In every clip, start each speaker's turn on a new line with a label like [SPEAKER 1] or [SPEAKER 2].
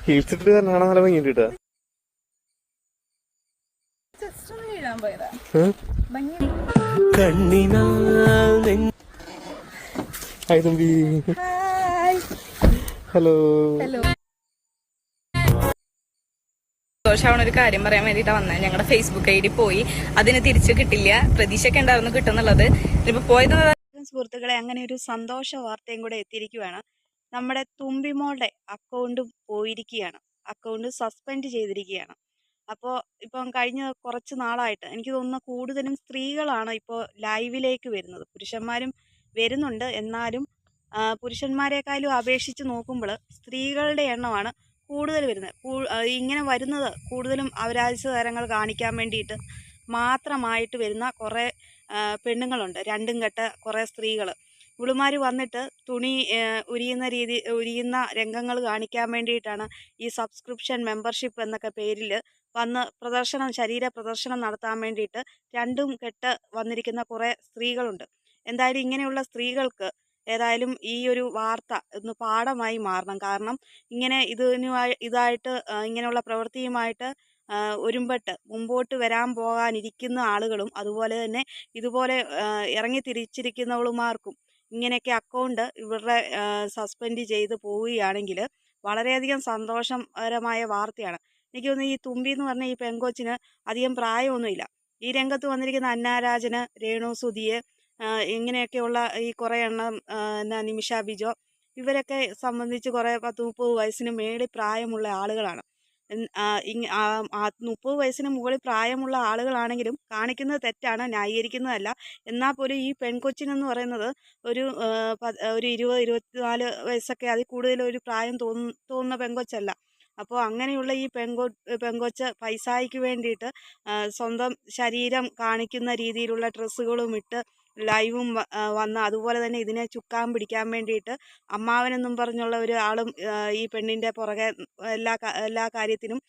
[SPEAKER 1] ഹിൽസിട്ട് കാണാൻ നല്ല ഭംഗിയുണ്ട്. ഹായ് തുമ്പി. ഹലോ.
[SPEAKER 2] സന്തോഷാവണ ഒരു കാര്യം പറയാൻ വേണ്ടിയിട്ടാണ് വന്നത്. ഞങ്ങളുടെ ഫേസ്ബുക്ക് ഐഡി പോയി, അതിന് തിരിച്ചു കിട്ടില്ല. പ്രതീക്ഷയൊക്കെ ഉണ്ടായിരുന്നു കിട്ടുന്നുള്ളത്. ഇപ്പൊ പോയത് സുഹൃത്തുക്കളെ, അങ്ങനെ ഒരു സന്തോഷ വാർത്തയും കൂടെ എത്തിയിരിക്കുകയാണ്. നമ്മുടെ തുമ്പിമോളുടെ അക്കൗണ്ട് പോയിരിക്കുകയാണ്. അക്കൗണ്ട് സസ്പെൻഡ് ചെയ്തിരിക്കുകയാണ്. അപ്പോൾ ഇപ്പം കഴിഞ്ഞ കുറച്ച് നാളായിട്ട് എനിക്ക് തോന്നുന്നു കൂടുതലും സ്ത്രീകളാണ് ഇപ്പോൾ ലൈവിലേക്ക് വരുന്നത്. പുരുഷന്മാരും വരുന്നുണ്ട്, എന്നാലും പുരുഷന്മാരെക്കാളും അപേക്ഷിച്ച് നോക്കുമ്പോൾ സ്ത്രീകളുടെ എണ്ണമാണ് കൂടുതൽ വരുന്നത്. ഇങ്ങനെ വരുന്നത് കൂടുതലും അവരാഴ്ച തരങ്ങൾ കാണിക്കാൻ വേണ്ടിയിട്ട് മാത്രമായിട്ട് വരുന്ന കുറേ പെണ്ണുങ്ങളുണ്ട്. രണ്ടും കെട്ട കുറേ സ്ത്രീകൾ. ഇവളുമാർ വന്നിട്ട് തുണി ഉരിയുന്ന രംഗങ്ങൾ കാണിക്കാൻ വേണ്ടിയിട്ടാണ് ഈ സബ്സ്ക്രിപ്ഷൻ മെമ്പർഷിപ്പ് എന്നൊക്കെ പേരിൽ വന്ന് ശരീര പ്രദർശനം നടത്താൻ വേണ്ടിയിട്ട് രണ്ടും കെട്ട് വന്നിരിക്കുന്ന കുറേ സ്ത്രീകളുണ്ട്. എന്തായാലും ഇങ്ങനെയുള്ള സ്ത്രീകൾക്ക് ഏതായാലും ഈ ഒരു വാർത്ത ഒന്ന് പാഠമായി മാറണം. കാരണം ഇങ്ങനെ ഇതായിട്ട് ഇങ്ങനെയുള്ള പ്രവൃത്തിയുമായിട്ട് ഒരുമ്പെട്ട് മുമ്പോട്ട് വരാൻ പോകാനിരിക്കുന്ന ആളുകളും അതുപോലെ തന്നെ ഇതുപോലെ ഇറങ്ങി തിരിച്ചിരിക്കുന്നവളുമാർക്കും ഇങ്ങനെയൊക്കെ അക്കൗണ്ട് ഇവരുടെ സസ്പെൻഡ് ചെയ്ത് പോവുകയാണെങ്കിൽ വളരെയധികം സന്തോഷകരമായ വാർത്തയാണ്. എനിക്ക് തോന്നുന്നു ഈ തുമ്പി എന്ന് പറഞ്ഞ ഈ പെങ്കൊച്ചിന് അധികം പ്രായമൊന്നുമില്ല. ഈ രംഗത്ത് വന്നിരിക്കുന്ന അന്നാരാജന്, രേണു സുധിയെ, ഇങ്ങനെയൊക്കെയുള്ള ഈ കുറേ എണ്ണം നിമിഷ ബിജോ, ഇവരൊക്കെ സംബന്ധിച്ച് കുറേ 10-30 വയസ്സിന് മേളിൽ പ്രായമുള്ള ആളുകളാണ്. 30 വയസ്സിന് മുകളിൽ പ്രായമുള്ള ആളുകളാണെങ്കിലും കാണിക്കുന്നത് തെറ്റാണ്, ന്യായീകരിക്കുന്നതല്ല. എന്നാൽ പോലും ഈ പെൺകൊച്ചിനെന്ന് പറയുന്നത് ഒരു 20-24 വയസ്സൊക്കെ, അതിൽ കൂടുതൽ ഒരു പ്രായം തോന്നുന്ന പെൺകൊച്ചല്ല. അപ്പോൾ അങ്ങനെയുള്ള ഈ പെങ്കൊച്ച് പൈസായ്ക്ക് വേണ്ടിയിട്ട് സ്വന്തം ശരീരം കാണിക്കുന്ന രീതിയിലുള്ള ഡ്രസ്സുകളും ഇട്ട് ലൈവും വന്ന്, അതുപോലെ തന്നെ ഇതിനെ ചുക്കാൻ പിടിക്കാൻ വേണ്ടിയിട്ട് അമ്മാവനെന്നും പറഞ്ഞുള്ള ഒരു ആളും ഈ പെണ്ണിൻ്റെ പുറകെ എല്ലാ കാര്യത്തിനും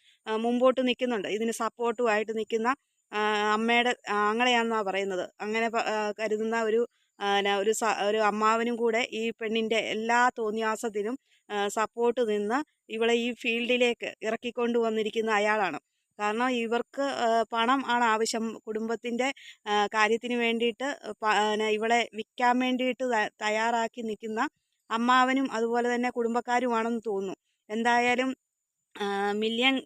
[SPEAKER 2] മുമ്പോട്ട് നിൽക്കുന്നുണ്ട്. ഇതിന് സപ്പോർട്ടുമായിട്ട് നിൽക്കുന്ന അമ്മയുടെ ആങ്ങളെയാണെന്നാണ് പറയുന്നത്. അങ്ങനെ കരുതുന്ന ഒരു അമ്മാവനും കൂടെ ഈ പെണ്ണിൻ്റെ എല്ലാ തോന്നിയാസത്തിനും സപ്പോർട്ട് നിന്ന് ഇവളെ ഈ ഫീൽഡിലേക്ക് ഇറക്കിക്കൊണ്ട് വന്നിരിക്കുന്ന അയാളാണ്. കാരണം ഇവർക്ക് പണം ആണ് ആവശ്യം. കുടുംബത്തിൻ്റെ കാര്യത്തിന് വേണ്ടിയിട്ട് ഇവളെ വിൽക്കാൻ വേണ്ടിയിട്ട് തയ്യാറാക്കി നിൽക്കുന്ന അമ്മാവനും അതുപോലെ തന്നെ കുടുംബക്കാരുമാണെന്ന് തോന്നുന്നു. എന്തായാലും മില്യൺ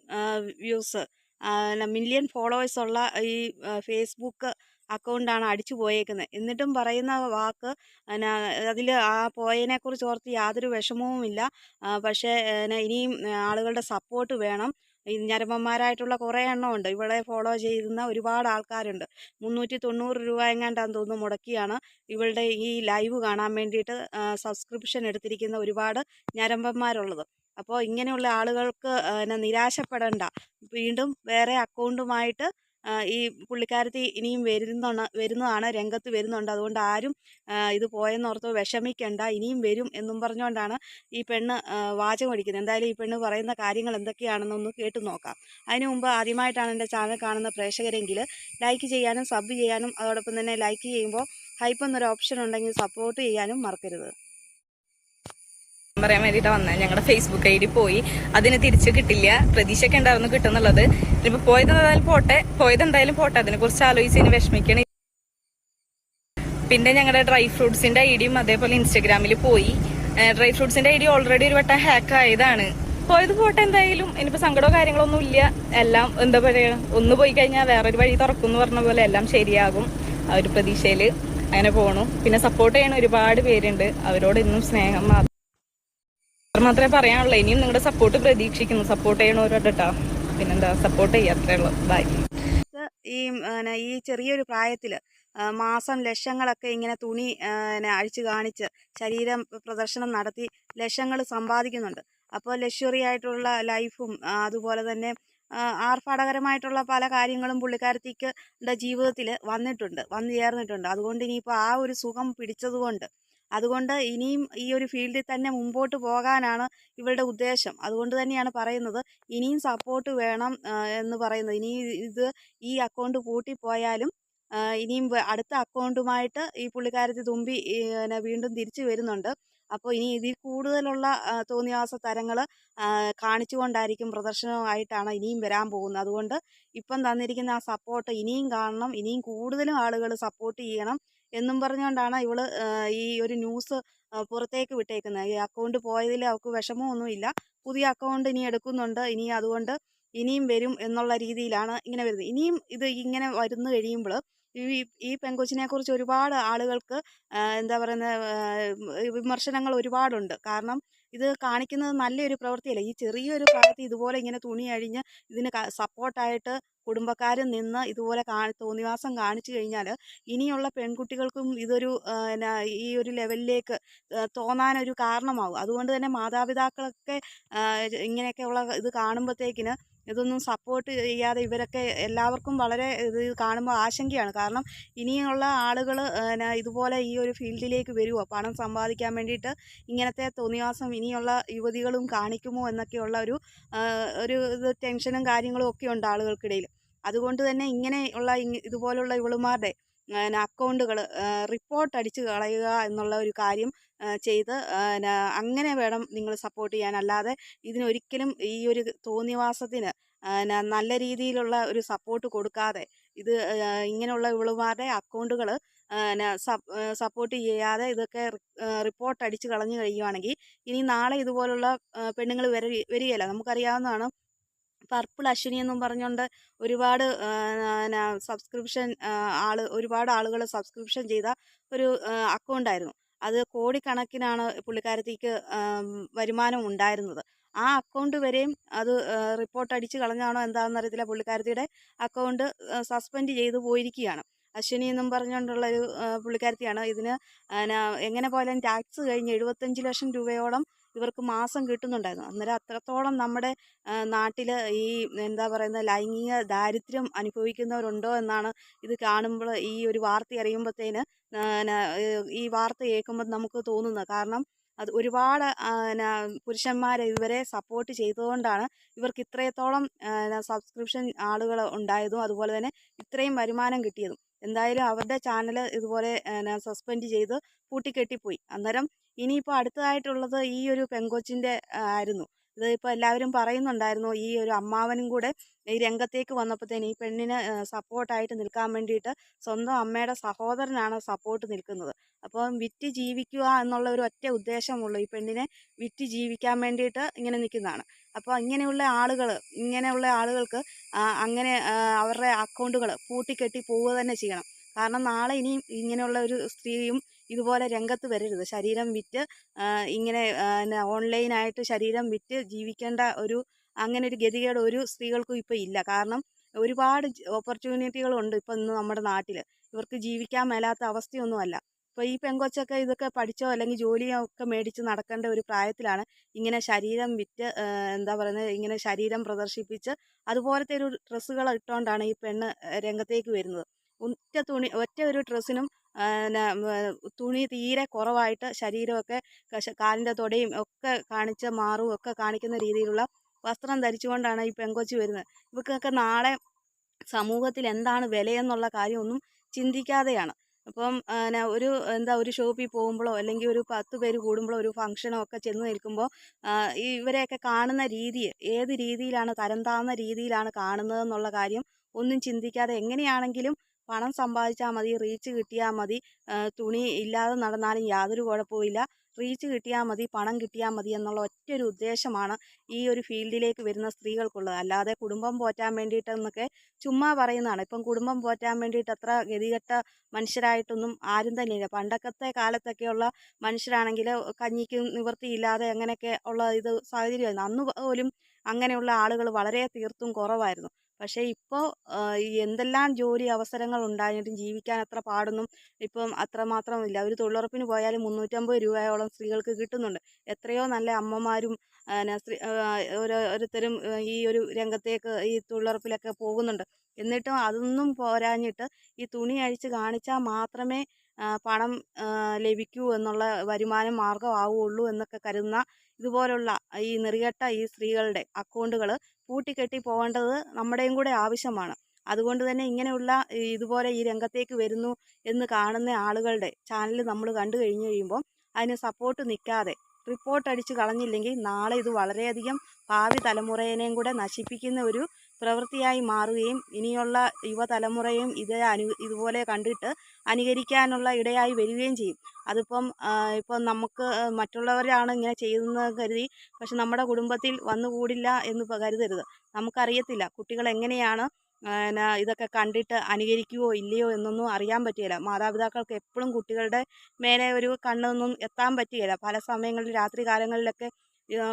[SPEAKER 2] വ്യൂസ്, മില്യൺ ഫോളോവേഴ്സ് ഉള്ള ഈ ഫേസ്ബുക്ക് അക്കൗണ്ടാണ് അടിച്ചു പോയേക്കുന്നത്. എന്നിട്ടും പറയുന്ന വാക്ക് അതിൽ ആ പോയതിനെക്കുറിച്ച് ഓർത്ത് യാതൊരു വിഷമവുമില്ല. പക്ഷേ ഇനിയും ആളുകളുടെ സപ്പോർട്ട് വേണം. ഈ ഞരമ്പന്മാരായിട്ടുള്ള കുറേ എണ്ണമുണ്ട്. ഇവളെ ഫോളോ ചെയ്യുന്ന ഒരുപാട് ആൾക്കാരുണ്ട്. 390 രൂപ എങ്ങാണ്ടാന്ന് തോന്നുന്നു മുടക്കിയാണ് ഇവളുടെ ഈ ലൈവ് കാണാൻ വേണ്ടിയിട്ട് സബ്സ്ക്രിപ്ഷൻ എടുത്തിരിക്കുന്ന ഒരുപാട് ഞരമ്പന്മാരുള്ളത്. അപ്പോൾ ഇങ്ങനെയുള്ള ആളുകൾക്ക് നിരാശപ്പെടേണ്ട. വീണ്ടും വേറെ അക്കൗണ്ടുമായിട്ട് ഈ പുള്ളിക്കാരത്തി ഇനിയും വരുന്നതാണ്, രംഗത്ത് വരുന്നുണ്ട്. അതുകൊണ്ട് ആരും ഇത് പോയെന്നോർത്ത് വിഷമിക്കേണ്ട, ഇനിയും വരും എന്നും പറഞ്ഞുകൊണ്ടാണ് ഈ പെണ്ണ് വാചകം അടിക്കുന്നത്. എന്തായാലും ഈ പെണ്ണ് പറയുന്ന കാര്യങ്ങൾ എന്തൊക്കെയാണെന്നൊന്ന് കേട്ടു നോക്കാം. അതിനു മുമ്പ് ആദ്യമായിട്ടാണ് എൻ്റെ ചാനൽ കാണുന്ന പ്രേക്ഷകരെങ്കിൽ ലൈക്ക് ചെയ്യാനും സബ് ചെയ്യാനും, അതോടൊപ്പം തന്നെ ലൈക്ക് ചെയ്യുമ്പോൾ ഹൈപ്പ് എന്നൊരു ഓപ്ഷൻ ഉണ്ടെങ്കിൽ സപ്പോർട്ട് ചെയ്യാനും മറക്കരുത്. പറയാൻ വേണ്ടിയിട്ടാണ് വന്നത്. ഞങ്ങളുടെ ഫേസ്ബുക്ക് ഐഡി പോയി, അതിന് തിരിച്ചു കിട്ടില്ല. പ്രതീക്ഷയൊക്കെ ഉണ്ടായിരുന്നു കിട്ടുന്നുള്ളത്. ഇപ്പൊ പോയതെന്തായാലും പോട്ടെ, അതിനെക്കുറിച്ച് ആലോചിച്ചതിന് വിഷമിക്കണേ. പിന്നെ ഞങ്ങളുടെ ഡ്രൈ ഫ്രൂട്ട്സിന്റെ ഐഡിയും അതേപോലെ ഇൻസ്റ്റഗ്രാമിൽ പോയി. ഡ്രൈ ഫ്രൂട്ട്സിന്റെ ഐഡി ഓൾറെഡി ഒരു വട്ടം ഹാക്ക് ആയതാണ്. പോയത് പോട്ടെ, എന്തായാലും ഇനിയിപ്പോൾ സങ്കടമോ കാര്യങ്ങളൊന്നും ഇല്ല. എല്ലാം എന്താ പറയുക, ഒന്ന് പോയി കഴിഞ്ഞാൽ വേറൊരു വഴി തുറക്കും എന്ന് പറഞ്ഞ പോലെ എല്ലാം ശരിയാകും. ആ ഒരു പ്രതീക്ഷയിൽ അങ്ങനെ പോണു. പിന്നെ സപ്പോർട്ട് ചെയ്യണ ഒരുപാട് പേരുണ്ട്, അവരോട് ഇന്നും സ്നേഹം മാത്രമേ പറയാനുള്ളൂ. ഇനിയും നിങ്ങളുടെ സപ്പോർട്ട് പ്രതീക്ഷിക്കുന്നു. സപ്പോർട്ട് ചെയ്യണവരോട് കേട്ടോ. പിന്നെന്താ, സപ്പോർട്ട് ചെയ്യാത്രേ ഉള്ളൂ. ബൈ. ഈ ചെറിയൊരു പ്രായത്തിൽ മാസം ലക്ഷങ്ങളൊക്കെ ഇങ്ങനെ തുണി അഴിച്ചു കാണിച്ച് ശരീരം പ്രദർശനം നടത്തി ലക്ഷങ്ങൾ സമ്പാദിക്കുന്നുണ്ട്. അപ്പോൾ ലക്ഷറി ആയിട്ടുള്ള ലൈഫും അതുപോലെ തന്നെ ആർഭാടകരമായിട്ടുള്ള പല കാര്യങ്ങളും പുള്ളിക്കാരത്തിക്ക് ജീവിതത്തിൽ വന്നു ചേർന്നിട്ടുണ്ട്. അതുകൊണ്ട് ഇനിയിപ്പോൾ ആ ഒരു സുഖം അതുകൊണ്ട് ഇനിയും ഈ ഒരു ഫീൽഡിൽ തന്നെ മുമ്പോട്ട് പോകാനാണ് ഇവളുടെ ഉദ്ദേശം. അതുകൊണ്ട് തന്നെയാണ് പറയുന്നത് ഇനിയും സപ്പോർട്ട് വേണം എന്ന് പറയുന്നത്. ഈ അക്കൗണ്ട് പൂട്ടിപ്പോയാലും ഇനിയും അടുത്ത അക്കൗണ്ടുമായിട്ട് ഈ പുള്ളിക്കാരത്തി തുമ്പി വീണ്ടും തിരിച്ചു വരുന്നുണ്ട്. അപ്പോൾ ഇനി ഇതിൽ കൂടുതലുള്ള തോന്നിവാസ തരങ്ങൾ കാണിച്ചുകൊണ്ടായിരിക്കും, പ്രദർശനമായിട്ടാണ് ഇനിയും വരാൻ പോകുന്നത്. അതുകൊണ്ട് ഇപ്പം തന്നിരിക്കുന്ന ആ സപ്പോർട്ട് ഇനിയും കാണണം, ഇനിയും കൂടുതലും ആളുകൾ സപ്പോർട്ട് ചെയ്യണം എന്നും പറഞ്ഞുകൊണ്ടാണ് ഇവള് ഈ ഒരു ന്യൂസ് പുറത്തേക്ക് വിട്ടേക്കുന്നത്. ഈ അക്കൗണ്ട് പോയതിൽ അവൾക്ക് വിഷമമൊന്നുമില്ല. പുതിയ അക്കൗണ്ട് ഇനി എടുക്കുന്നുണ്ട്. ഇനി അതുകൊണ്ട് ഇനിയും വരും എന്നുള്ള രീതിയിലാണ് ഇങ്ങനെ വരുന്നത്. ഇനിയും ഇത് ഇങ്ങനെ വരുന്നു കഴിയുമ്പോൾ ഈ ഈ പെങ്കൊച്ചിനെക്കുറിച്ച് ഒരുപാട് ആളുകൾക്ക് എന്താ പറയുന്നത്, വിമർശനങ്ങൾ ഒരുപാടുണ്ട്. കാരണം ഇത് കാണിക്കുന്നത് നല്ലൊരു പ്രവൃത്തിയല്ല. ഈ ചെറിയൊരു പ്രായത്തിൽ ഇതുപോലെ ഇങ്ങനെ തുണി അഴിഞ്ഞ് ഇതിന് സപ്പോർട്ടായിട്ട് കുടുംബക്കാരും നിന്ന് ഇതുപോലെ തോന്നിവാസം കാണിച്ചു കഴിഞ്ഞാൽ ഇനിയുള്ള പെൺകുട്ടികൾക്കും ഇതൊരു ഈ ഒരു ലെവലിലേക്ക് തോന്നാനൊരു കാരണമാകും. അതുകൊണ്ട് തന്നെ മാതാപിതാക്കളൊക്കെ ഇങ്ങനെയൊക്കെയുള്ള ഇത് കാണുമ്പോഴത്തേക്കിന് ഇതൊന്നും സപ്പോർട്ട് ചെയ്യാതെ ഇവരൊക്കെ എല്ലാവർക്കും വളരെ ഇത് കാണുമ്പോൾ ആശങ്കയാണ്. കാരണം ഇനിയുള്ള ആളുകൾ ഇതുപോലെ ഈ ഒരു ഫീൽഡിലേക്ക് വരുമോ, പണം സമ്പാദിക്കാൻ വേണ്ടിയിട്ട് ഇങ്ങനത്തെ തോന്നിവാസം ഇനിയുള്ള യുവതികളും കാണിക്കുമോ എന്നൊക്കെയുള്ള ഒരു ഇത് ടെൻഷനും കാര്യങ്ങളും ഒക്കെ ഉണ്ട് ആളുകൾക്കിടയിൽ. അതുകൊണ്ട് തന്നെ ഇങ്ങനെയുള്ള ഇതുപോലുള്ള ഇവളുമാരുടെ അക്കൗണ്ടുകൾ റിപ്പോർട്ട് അടിച്ച് കളയുക എന്നുള്ള ഒരു കാര്യം ചെയ്ത് അങ്ങനെ വേണം നിങ്ങൾ സപ്പോർട്ട് ചെയ്യാൻ. അല്ലാതെ ഇതിനൊരിക്കലും ഈ ഒരു തോന്നിവാസത്തിന് നല്ല രീതിയിലുള്ള ഒരു സപ്പോർട്ട് കൊടുക്കാതെ ഇത് ഇങ്ങനെയുള്ള ഇവളുമാരുടെ അക്കൗണ്ടുകൾ സപ്പോർട്ട് ചെയ്യാതെ ഇതൊക്കെ റിപ്പോർട്ട് അടിച്ച് കളഞ്ഞു കഴിയുവാണെങ്കിൽ ഇനി നാളെ ഇതുപോലുള്ള പെണ്ണുങ്ങൾ വരികയില്ല. നമുക്കറിയാവുന്നതാണ്, പർപ്പിൾ അശ്വിനി എന്നും പറഞ്ഞുകൊണ്ട് ഒരുപാട് സബ്സ്ക്രിപ്ഷൻ ഒരുപാട് ആളുകൾ സബ്സ്ക്രിപ്ഷൻ ചെയ്ത ഒരു അക്കൗണ്ടായിരുന്നു. അത് കോടിക്കണക്കിനാണ് പുള്ളിക്കാരത്തിക്ക് വരുമാനം ഉണ്ടായിരുന്നത്. ആ അക്കൗണ്ട് വരെയും അത് റിപ്പോർട്ട് അടിച്ച് കളഞ്ഞാണോ എന്താണെന്ന് അറിയത്തില്ല, പുള്ളിക്കാരത്തിയുടെ അക്കൗണ്ട് സസ്പെൻഡ് ചെയ്തു പോയിരിക്കുകയാണ്. അശ്വിനി എന്നും പറഞ്ഞുകൊണ്ടുള്ളൊരു പുള്ളിക്കാരത്തിയാണ്. ഇതിന് എങ്ങനെ പോയാലും ടാക്സ് കഴിഞ്ഞ് 75 ലക്ഷം രൂപയോളം ഇവർക്ക് മാസം കിട്ടുന്നുണ്ടായിരുന്നു. അന്നേരം അത്രത്തോളം നമ്മുടെ നാട്ടിൽ ഈ എന്താ പറയുന്നത്, ലൈംഗിക ദാരിദ്ര്യം അനുഭവിക്കുന്നവരുണ്ടോ എന്നാണ് ഇത് കാണുമ്പോൾ, ഈ ഒരു വാർത്ത അറിയുമ്പോഴത്തേന് ഈ വാർത്ത കേൾക്കുമ്പോൾ നമുക്ക് തോന്നുന്നത്. കാരണം അത് ഒരുപാട് പുരുഷന്മാർ ഇവരെ സപ്പോർട്ട് ചെയ്തതുകൊണ്ടാണ് ഇവർക്ക് ഇത്രത്തോളം സബ്സ്ക്രിപ്ഷൻ ആളുകൾ ഉണ്ടായതും അതുപോലെ തന്നെ ഇത്രയും വരുമാനം കിട്ടിയതും. എന്തായാലും അവരുടെ ചാനൽ ഇതുപോലെ സസ്പെൻഡ് ചെയ്ത് പൂട്ടിക്കെട്ടിപ്പോയി. അന്നേരം ഇനിയിപ്പോൾ അടുത്തതായിട്ടുള്ളത് ഈ ഒരു പെങ്കൊച്ചിൻ്റെ ആയിരുന്നു. ഇത് ഇപ്പോൾ എല്ലാവരും പറയുന്നുണ്ടായിരുന്നു, ഈ ഒരു അമ്മാവനും കൂടെ ഈ രംഗത്തേക്ക് വന്നപ്പോഴത്തേന് ഈ പെണ്ണിന് സപ്പോർട്ടായിട്ട് നിൽക്കാൻ വേണ്ടിയിട്ട് സ്വന്തം അമ്മയുടെ സഹോദരനാണ് സപ്പോർട്ട് നിൽക്കുന്നത്. അപ്പം വിറ്റ് ജീവിക്കുക എന്നുള്ള ഒരു ഒറ്റ ഉദ്ദേശമുള്ളൂ, ഈ പെണ്ണിനെ വിറ്റ് ജീവിക്കാൻ വേണ്ടിയിട്ട് ഇങ്ങനെ നിൽക്കുന്നതാണ്. അപ്പോൾ ഇങ്ങനെയുള്ള ആളുകൾക്ക് അങ്ങനെ അവരുടെ അക്കൗണ്ടുകൾ പൂട്ടിക്കെട്ടി പോവുക തന്നെ ചെയ്യണം. കാരണം നാളെ ഇനിയും ഇങ്ങനെയുള്ള ഒരു സ്ത്രീയും ഇതുപോലെ രംഗത്ത് വരരുത്. ശരീരം വിറ്റ് ഇങ്ങനെ ഓൺലൈനായിട്ട് ശരീരം വിറ്റ് ജീവിക്കേണ്ട അങ്ങനെ ഒരു ഗതികേട് ഒരു സ്ത്രീകൾക്കും ഇപ്പോൾ ഇല്ല. കാരണം ഒരുപാട് ഓപ്പർച്യൂണിറ്റികളുണ്ട് ഇപ്പം ഇന്ന് നമ്മുടെ നാട്ടിൽ. ഇവർക്ക് ജീവിക്കാൻ മേലാത്ത അവസ്ഥയൊന്നുമല്ല. ഇപ്പോൾ ഈ പെങ്കൊച്ചൊക്കെ ഇതൊക്കെ പഠിച്ചോ അല്ലെങ്കിൽ ജോലിയോ ഒക്കെ മേടിച്ച് നടക്കേണ്ട ഒരു പ്രായത്തിലാണ് ഇങ്ങനെ ശരീരം വിറ്റ് എന്താ പറയുന്നത്, ഇങ്ങനെ ശരീരം പ്രദർശിപ്പിച്ച് അതുപോലത്തെ ഒരു ഡ്രസ്സുകൾ ഇട്ടുകൊണ്ടാണ് ഈ പെണ്ണ് രംഗത്തേക്ക് വരുന്നത്. ഒറ്റ ഒരു ഡ്രസ്സിനും തുണി തീരെ കുറവായിട്ട് ശരീരമൊക്കെ കാലിൻ്റെ തൊടയും ഒക്കെ കാണിച്ച് മാറും ഒക്കെ കാണിക്കുന്ന രീതിയിലുള്ള വസ്ത്രം ധരിച്ചുകൊണ്ടാണ് ഈ പെങ്കൊച്ച് വരുന്നത്. ഇവർക്കൊക്കെ നാളെ സമൂഹത്തിൽ എന്താണ് വിലയെന്നുള്ള കാര്യമൊന്നും ചിന്തിക്കാതെയാണ്. അപ്പം ഒരു ഷോപ്പിൽ പോകുമ്പോഴോ അല്ലെങ്കിൽ ഒരു 10 പേര് കൂടുമ്പോഴോ ഒരു ഫംഗ്ഷനോ ഒക്കെ ചെന്ന് നിൽക്കുമ്പോൾ ഇവരെയൊക്കെ കാണുന്ന രീതി ഏത് രീതിയിലാണ്, തരം താഴ്ന്ന രീതിയിലാണ് കാണുന്നതെന്നുള്ള കാര്യം ഒന്നും ചിന്തിക്കാതെ എങ്ങനെയാണെങ്കിലും പണം സമ്പാദിച്ചാൽ മതി, റീച്ച് കിട്ടിയാൽ മതി, തുണി ഇല്ലാതെ നടന്നാലും യാതൊരു കുഴപ്പമില്ല, റീച്ച് കിട്ടിയാൽ മതി, പണം കിട്ടിയാൽ മതി എന്നുള്ള ഒറ്റൊരു ഉദ്ദേശമാണ് ഈ ഒരു ഫീൽഡിലേക്ക് വരുന്ന സ്ത്രീകൾക്കുള്ളത്. അല്ലാതെ കുടുംബം പോറ്റാൻ വേണ്ടിയിട്ടെന്നൊക്കെ ചുമ്മാ പറയുന്നതാണ്. ഇപ്പം കുടുംബം പോറ്റാൻ വേണ്ടിയിട്ട് അത്ര ഗതികെട്ട മനുഷ്യരായിട്ടൊന്നും ആരും തന്നെയില്ല. പണ്ടത്തെ കാലത്തൊക്കെയുള്ള മനുഷ്യരാണെങ്കിൽ കഞ്ഞിക്ക് നിവൃത്തിയില്ലാതെ അങ്ങനെയൊക്കെ ഉള്ള സാഹചര്യമായിരുന്നു. അന്ന് പോലും അങ്ങനെയുള്ള ആളുകൾ വളരെ തീർത്തും കുറവായിരുന്നു. പക്ഷേ ഇപ്പോൾ എന്തെല്ലാം ജോലി അവസരങ്ങൾ ഉണ്ടായിട്ടും ജീവിക്കാൻ അത്ര പാടൊന്നും ഇപ്പം അത്രമാത്രമില്ല. ഒരു തൊഴിലുറപ്പിന് പോയാലും 350 രൂപയോളം സ്ത്രീകൾക്ക് കിട്ടുന്നുണ്ട്. എത്രയോ നല്ല അമ്മമാരും ഓരോരുത്തരും ഈ ഒരു രംഗത്തേക്ക് ഈ തൊഴിലുറപ്പിലൊക്കെ പോകുന്നുണ്ട്. എന്നിട്ടും അതൊന്നും പോരാഞ്ഞിട്ട് ഈ തുണി അഴിച്ച് കാണിച്ചാൽ മാത്രമേ പണം ലഭിക്കൂ എന്നുള്ള വരുമാന മാർഗമാവുള്ളൂ എന്നൊക്കെ കരുതുന്ന ഇതുപോലുള്ള ഈ നെറികെട്ട ഈ സ്ത്രീകളുടെ അക്കൗണ്ടുകൾ പൂട്ടിക്കെട്ടി പോകേണ്ടത് നമ്മുടെയും കൂടെ ആവശ്യമാണ്. അതുകൊണ്ട് തന്നെ ഇങ്ങനെയുള്ള ഇതുപോലെ ഈ രംഗത്തേക്ക് വരുന്നു എന്ന് കാണുന്ന ആളുകളുടെ ചാനൽ നമ്മൾ കണ്ടു കഴിയുമ്പോൾ അതിന് സപ്പോർട്ട് നിൽക്കാതെ റിപ്പോർട്ട് അടിച്ച് കളഞ്ഞില്ലെങ്കിൽ നാളെ ഇത് വളരെയധികം ഭാവി തലമുറേനെയും കൂടെ നശിപ്പിക്കുന്ന ഒരു പ്രവൃത്തിയായി മാറുകയും ഇനിയുള്ള യുവതലമുറയും ഇതുപോലെ കണ്ടിട്ട് അനുകരിക്കാനുള്ള ഇടയായി വരികയും ചെയ്യും. ഇപ്പം നമുക്ക് മറ്റുള്ളവരാണ് ഇങ്ങനെ ചെയ്യുന്നത് കരുതി പക്ഷെ നമ്മുടെ കുടുംബത്തിൽ വന്നുകൂടില്ല എന്ന് കരുതരുത്. നമുക്കറിയത്തില്ല കുട്ടികൾ എങ്ങനെയാണ് ഇതൊക്കെ കണ്ടിട്ട് അനുകരിക്കുവോ ഇല്ലയോ എന്നൊന്നും അറിയാൻ പറ്റുകയില്ല. മാതാപിതാക്കൾക്ക് എപ്പോഴും കുട്ടികളുടെ മേലെ ഒരു കണ്ണൊന്നും എത്താൻ പറ്റുകയില്ല. പല സമയങ്ങളിൽ രാത്രി കാലങ്ങളിലൊക്കെ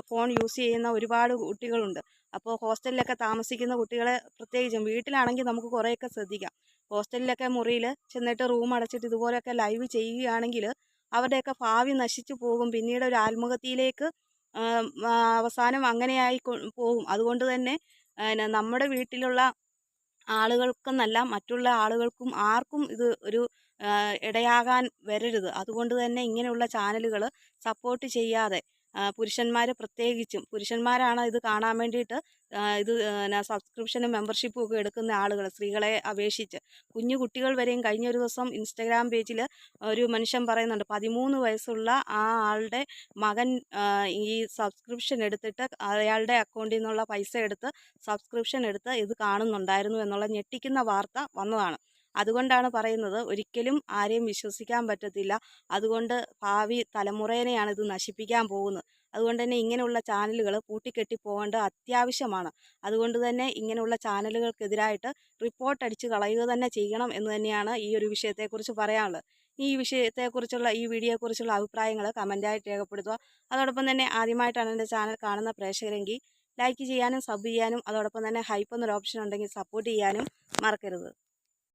[SPEAKER 2] ഫോൺ യൂസ് ചെയ്യുന്ന ഒരുപാട് കുട്ടികളുണ്ട്. അപ്പോൾ ഹോസ്റ്റലിലൊക്കെ താമസിക്കുന്ന കുട്ടികളെ പ്രത്യേകിച്ചും വീട്ടിലാണെങ്കിൽ നമുക്ക് കുറേയൊക്കെ ശ്രദ്ധിക്കാം. ഹോസ്റ്റലിലൊക്കെ മുറിയിൽ ചെന്നിട്ട് റൂം അടച്ചിട്ട് ഇതുപോലെയൊക്കെ ലൈവ് ചെയ്യുകയാണെങ്കിൽ അവരുടെയൊക്കെ ഭാവി നശിച്ചു പോകും. പിന്നീട് ഒരു ആത്മഹത്യയിലേക്ക് അവസാനം അങ്ങനെയായി പോകും. അതുകൊണ്ട് തന്നെ നമ്മുടെ വീട്ടിലുള്ള ആളുകൾക്കെന്നല്ല മറ്റുള്ള ആളുകൾക്കും ആർക്കും ഇത് ഒരു ഇടയാകാൻ വരരുത്. അതുകൊണ്ട് തന്നെ ഇങ്ങനെയുള്ള ചാനലുകൾ സപ്പോർട്ട് ചെയ്യാതെ പുരുഷന്മാർ പ്രത്യേകിച്ചും പുരുഷന്മാരാണ് ഇത് കാണാൻ വേണ്ടിയിട്ട് ഇത് സബ്സ്ക്രിപ്ഷനും മെമ്പർഷിപ്പും ഒക്കെ എടുക്കുന്ന ആളുകൾ സ്ത്രീകളെ അപേക്ഷിച്ച്. കുഞ്ഞു കുട്ടികൾ വരെയും കഴിഞ്ഞ ഒരു ദിവസം ഇൻസ്റ്റഗ്രാം പേജിൽ ഒരു മനുഷ്യൻ പറയുന്നുണ്ട് 13 വയസ്സുള്ള ആ ആളുടെ മകൻ ഈ സബ്സ്ക്രിപ്ഷൻ എടുത്തിട്ട് അയാളുടെ അക്കൗണ്ടിൽ നിന്നുള്ള പൈസ എടുത്ത് സബ്സ്ക്രിപ്ഷൻ എടുത്ത് ഇത് കാണുന്നുണ്ടായിരുന്നു എന്നുള്ള ഞെട്ടിക്കുന്ന വാർത്ത വന്നതാണ്. അതുകൊണ്ടാണ് പറയുന്നത് ഒരിക്കലും ആരെയും വിശ്വസിക്കാൻ പറ്റത്തില്ല. അതുകൊണ്ട് ഭാവി തലമുറേനെയാണ് ഇത് നശിപ്പിക്കാൻ പോകുന്നത്. അതുകൊണ്ട് തന്നെ ഇങ്ങനെയുള്ള ചാനലുകൾ പൂട്ടിക്കെട്ടി പോകേണ്ടത് അത്യാവശ്യമാണ്. അതുകൊണ്ട് തന്നെ ഇങ്ങനെയുള്ള ചാനലുകൾക്കെതിരായിട്ട് റിപ്പോർട്ട് അടിച്ച് കളയുക തന്നെ ചെയ്യണം എന്ന് തന്നെയാണ് ഈ ഒരു വിഷയത്തെക്കുറിച്ച് പറയാനുള്ളത്. ഈ വിഷയത്തെക്കുറിച്ചുള്ള ഈ വീഡിയോയെക്കുറിച്ചുള്ള അഭിപ്രായങ്ങൾ കമൻറ്റായിട്ട് രേഖപ്പെടുത്തുക. അതോടൊപ്പം തന്നെ ആദ്യമായിട്ടാണ് എൻ്റെ ചാനൽ കാണുന്ന പ്രേക്ഷകരെങ്കിൽ ലൈക്ക് ചെയ്യാനും സബ് ചെയ്യാനും അതോടൊപ്പം തന്നെ ഹൈപ്പ് എന്നൊരു ഓപ്ഷൻ ഉണ്ടെങ്കിൽ സപ്പോർട്ട് ചെയ്യാനും മറക്കരുത്.